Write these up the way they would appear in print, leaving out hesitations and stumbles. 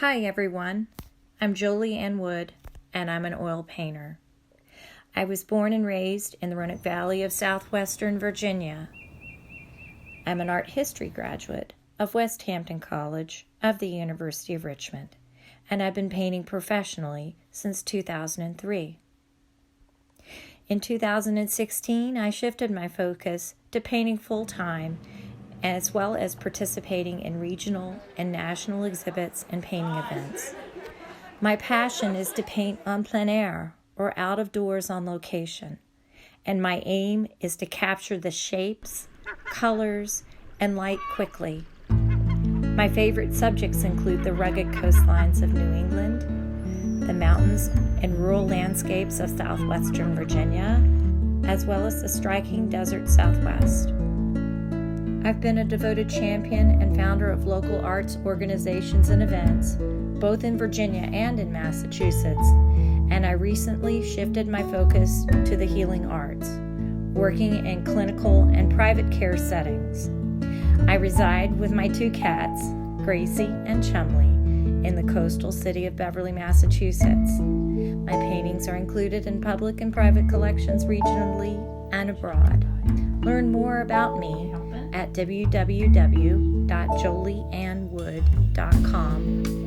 Hi everyone, I'm Jolie Ann Wood, and I'm an oil painter. I was born and raised in the Roanoke Valley of southwestern Virginia. I'm an art history graduate of West Hampton College of the University of Richmond, and I've been painting professionally since 2003. In 2016, I shifted my focus to painting full-time, as well as participating in regional and national exhibits and painting events. My passion is to paint en plein air or out of doors on location, and my aim is to capture the shapes, colors, and light quickly. My favorite subjects include the rugged coastlines of New England, the mountains and rural landscapes of southwestern Virginia, as well as the striking desert Southwest. I've been a devoted champion and founder of local arts organizations and events, both in Virginia and in Massachusetts, and I recently shifted my focus to the healing arts, working in clinical and private care settings. I reside with my two cats, Gracie and Chumley, in the coastal city of Beverly, Massachusetts. My paintings are included in public and private collections regionally and abroad. Learn more about me at www.jolieannwood.com.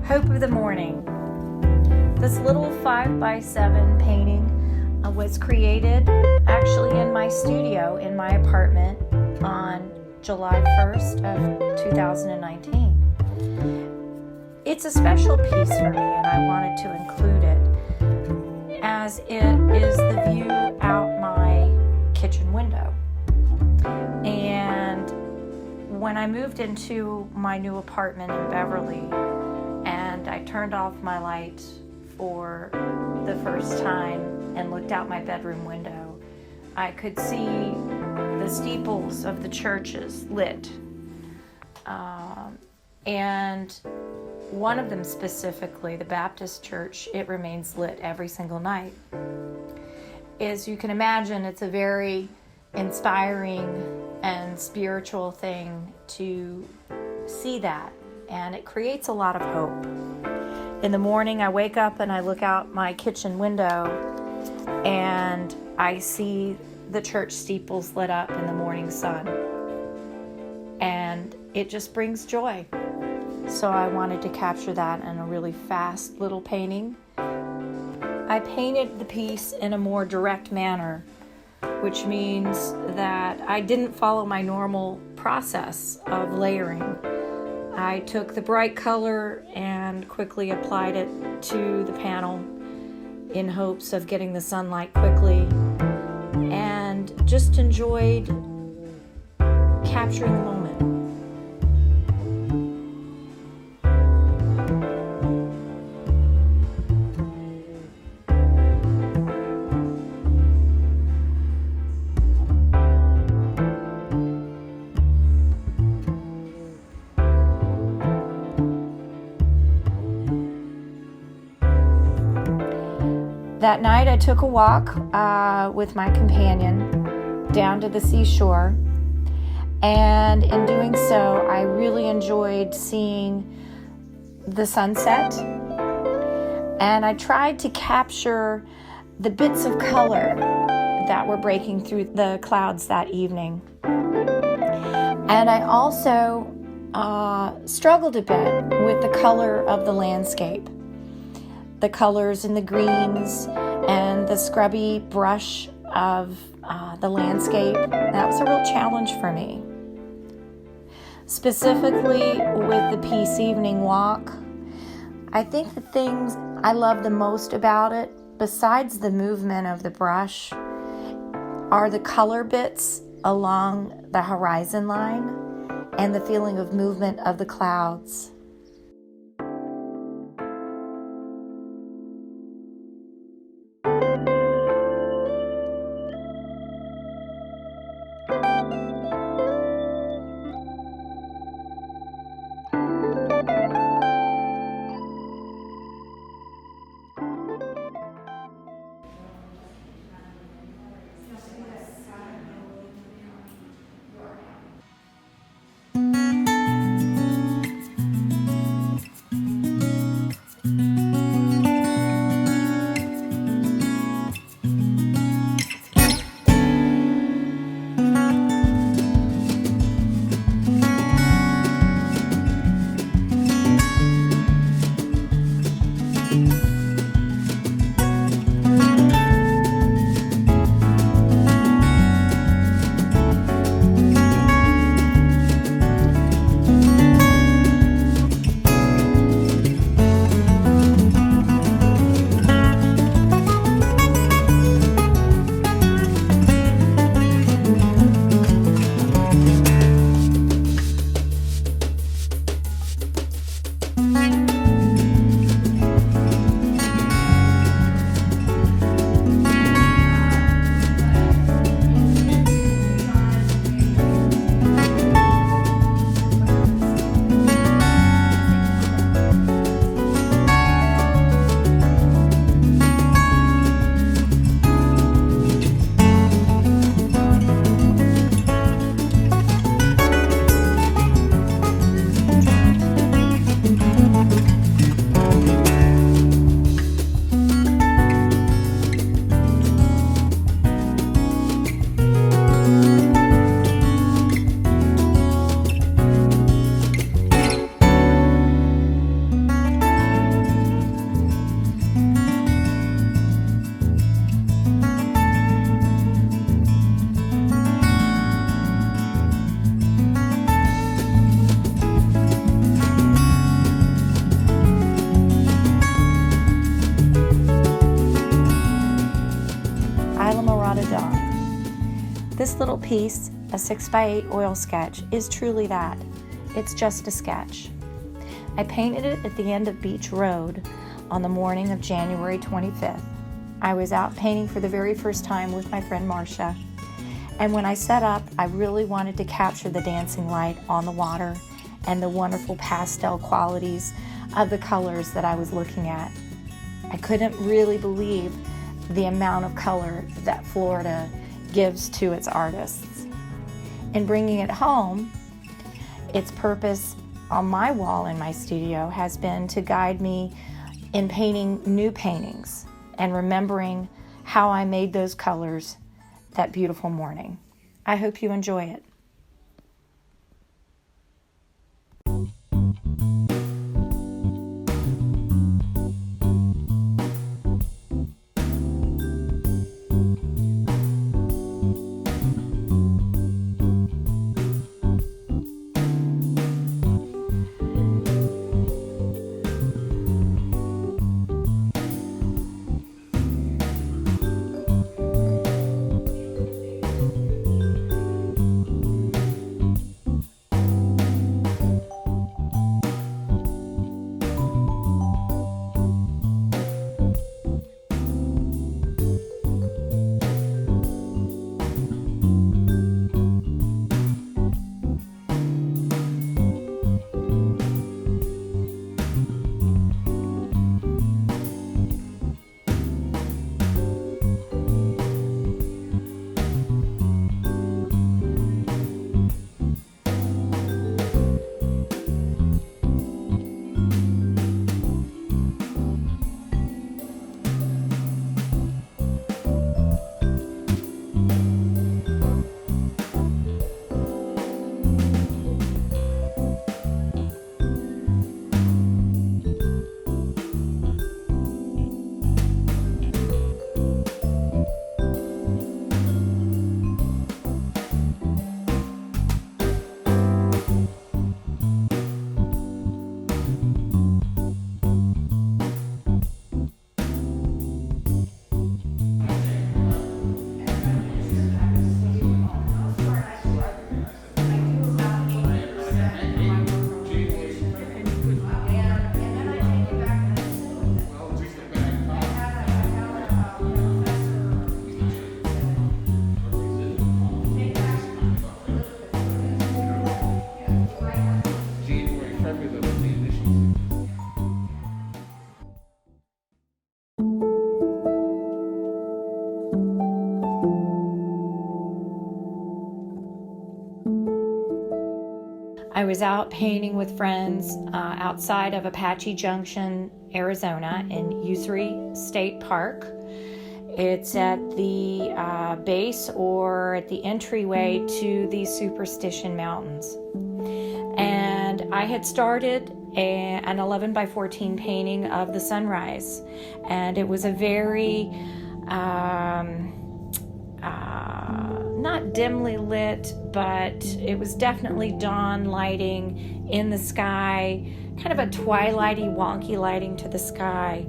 Hope of the Morning. This little 5x7 painting was created actually in my studio in my apartment on July 1st of 2019. It's a special piece for me, and I wanted to include it as it is the view out my kitchen window. And when I moved into my new apartment in Beverly and I turned off my light for the first time and looked out my bedroom window, I could see the steeples of the churches lit. And one of them specifically, the Baptist church, it remains lit every single night. As you can imagine, it's a very inspiring and spiritual thing to see that, and it creates a lot of hope. In the morning, I wake up and I look out my kitchen window and I see the church steeples lit up in the morning sun, and it just brings joy. So I wanted to capture that in a really fast little painting. I painted the piece in a more direct manner, which means that I didn't follow my normal process of layering. I took the bright color and quickly applied it to the panel in hopes of getting the sunlight quickly, and just enjoyed capturing the moment. That night I took a walk with my companion down to the seashore, and in doing so I really enjoyed seeing the sunset, and I tried to capture the bits of color that were breaking through the clouds that evening. And I also struggled a bit with the color of the landscape. The colors in the greens and the scrubby brush of the landscape. That was a real challenge for me. Specifically with the Peace Evening Walk, I think the things I love the most about it, besides the movement of the brush, are the color bits along the horizon line and the feeling of movement of the clouds. this little piece, a 6x8 oil sketch, is truly that. It's just a sketch. I painted it at the end of Beach Road on the morning of January 25th. I was out painting for the very first time with my friend Marcia. And when I set up, I really wanted to capture the dancing light on the water and the wonderful pastel qualities of the colors that I was looking at. I couldn't really believe the amount of color that Florida gives to its artists. In bringing it home, its purpose on my wall in my studio has been to guide me in painting new paintings and remembering how I made those colors that beautiful morning. I hope you enjoy it. I was out painting with friends outside of Apache Junction, Arizona in Usuri State Park. It's at the base or at the entryway to the Superstition Mountains. And I had started an 11 by 14 painting of the sunrise. And it was a very, not dimly lit, but it was definitely dawn lighting in the sky, kind of a twilighty, wonky lighting to the sky.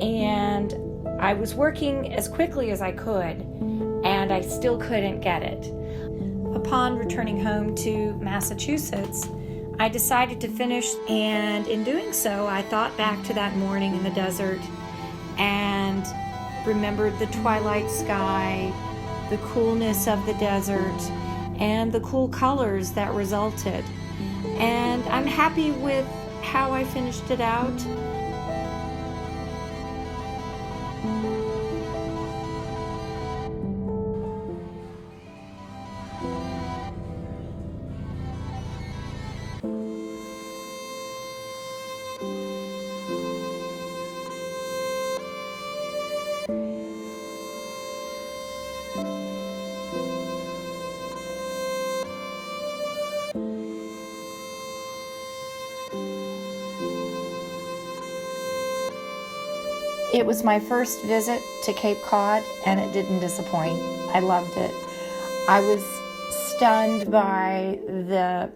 And I was working as quickly as I could, and I still couldn't get it. Upon returning home to Massachusetts, I decided to finish, and in doing so, I thought back to that morning in the desert and remembered the twilight sky, the coolness of the desert, and the cool colors that resulted. And I'm happy with how I finished it out. It was my first visit to Cape Cod, and it didn't disappoint. I loved it. I was stunned by the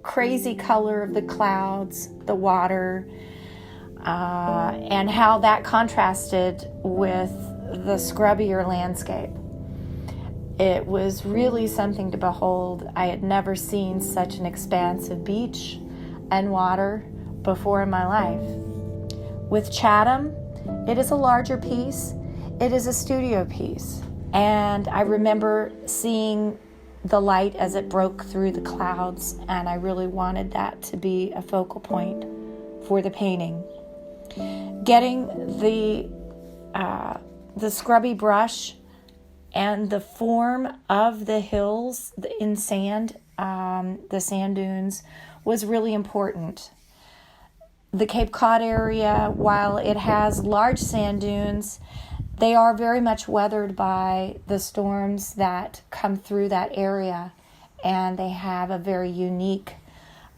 crazy color of the clouds, the water, and how that contrasted with the scrubbier landscape. It was really something to behold. I had never seen such an expanse of beach and water before in my life. With Chatham, it is a larger piece. It is a studio piece. And I remember seeing the light as it broke through the clouds, and I really wanted that to be a focal point for the painting. Getting the scrubby brush and the form of the hills in sand, the sand dunes, was really important. The Cape Cod area, while it has large sand dunes, they are very much weathered by the storms that come through that area, and they have a very unique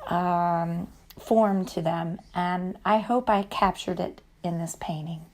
form to them, and I hope I captured it in this painting.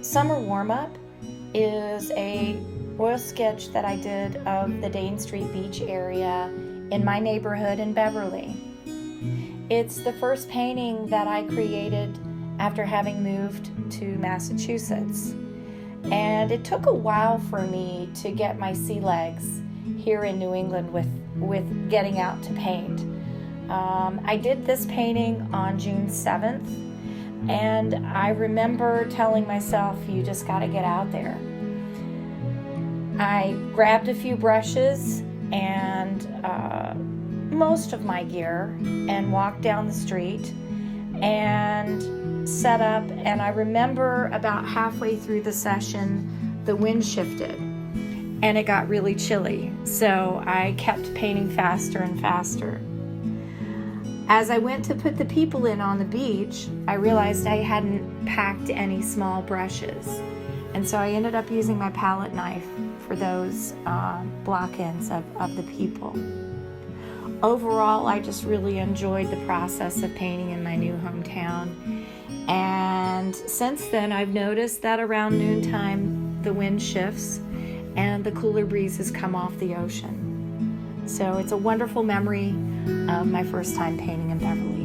Summer Warm-Up is a oil sketch that I did of the Dane Street Beach area in my neighborhood in Beverly. It's the first painting that I created after having moved to Massachusetts. And it took a while for me to get my sea legs here in New England with getting out to paint. I did this painting on June 7th. And I remember telling myself, you just got to get out there. I grabbed a few brushes and most of my gear and walked down the street and set up. And I remember about halfway through the session, the wind shifted and it got really chilly. So I kept painting faster and faster. As I went to put the people in on the beach, I realized I hadn't packed any small brushes. And so I ended up using my palette knife for those block-ins of the people. Overall, I just really enjoyed the process of painting in my new hometown. And since then, I've noticed that around noontime, the wind shifts and the cooler breezes come off the ocean. So it's a wonderful memory of my first time painting in Beverly.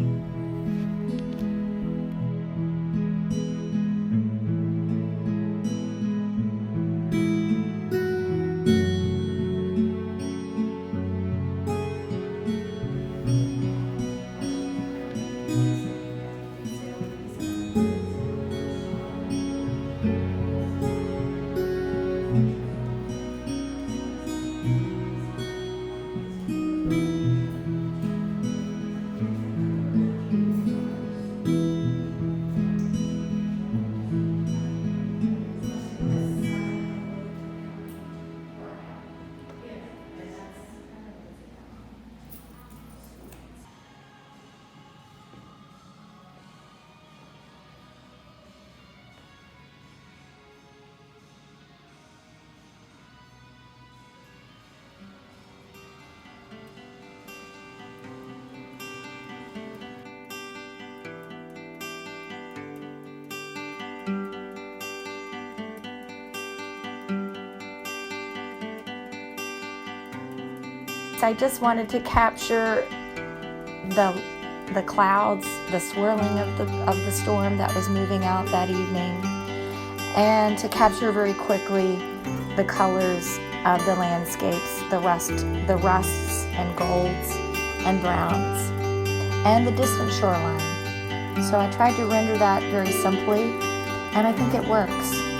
I just wanted to capture the the clouds, the swirling of the storm that was moving out that evening, and to capture very quickly the colors of the landscapes, the rusts and golds and browns, and the distant shoreline. So I tried to render that very simply, and I think it works.